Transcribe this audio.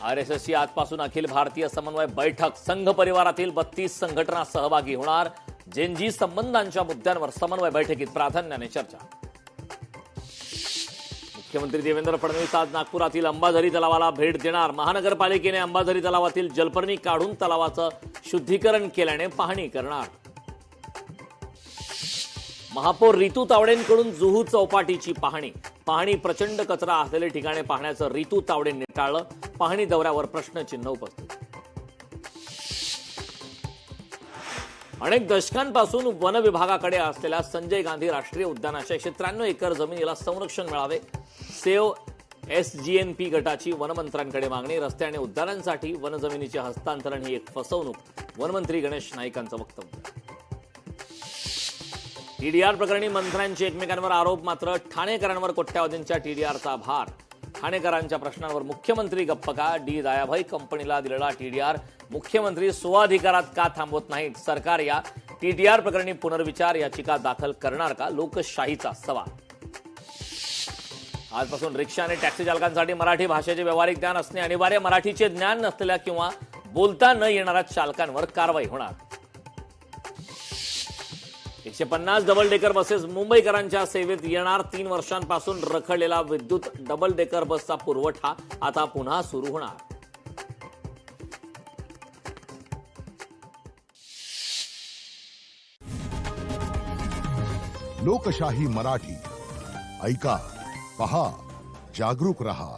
आरएसएसची आजपासून अखिल भारतीय समन्वय बैठक, संघ परिवारातील 32 संघटना सहभागी होणार. जेनजी संबंधांच्या मुद्द्यांवर समन्वय बैठकीत प्राधान्याने चर्चा. मुख्यमंत्री देवेंद्र फडणवीस आज नागपुरातील अंबाझरी तलावाला भेट देणार. महानगरपालिकेने अंबाझरी तलावातील जलपर्णी काढून तलावाचं शुद्धीकरण केल्याने पाहणी करणार. महापौर रितू तावडेंकडून जुहू चौपाटीची पाहणी प्रचंड कचरा असलेले ठिकाणे पाहण्याचं रितू तावडेंनी टाळलं. पाहणी दौऱ्यावर प्रश्नचिन्ह उपस्थित. अनेक दशकांपासून वन विभागाकडे असलेल्या संजय गांधी राष्ट्रीय उद्यानाच्या 193 एकर जमिनीला संरक्षण मिळावे. सेव्ह एसजीएनपी गटाची वनमंत्र्यांकडे मागणी. रस्ते आणि उद्यानांसाठी वन जमिनीचे हस्तांतरण ही एक फसवणूक. वनमंत्री गणेश नाईकांचं वक्तव्य. टीडीआर प्रकरणी मंत्र्यांचे एकमेकांवर आरोप, मात्र ठाणेकरांवर कोट्यावधींच्या टीडीआरचा भार. ठाणेकरांच्या प्रश्नांवर मुख्यमंत्री गप्प का? डी दयाभाई कंपनीला दिलेला टीडीआर मुख्यमंत्री स्वाधिकारात का थांबवत नाहीत? सरकार या टीडीआर प्रकरणी पुनर्विचार याचिका दाखल करणार का? लोकशाहीचा सवाल. आजपासून रिक्षा आणि टॅक्सी चालकांसाठी मराठी भाषेचे व्यावहारिक ज्ञान असणे अनिवार्य. मराठीचे ज्ञान नसलेल्या किंवा बोलता न येणाऱ्या चालकांवर कारवाई होणार. 150 डबल डेकर बसेस मुंबईकरांच्या सेवेत येणार. 3 वर्षांपासून रखडलेला विद्युत डबल डेकर बसचा पुरवठा आता पुन्हा सुरू होणार. लोकशाही मराठी ऐका, पहा, जागरूक रहा.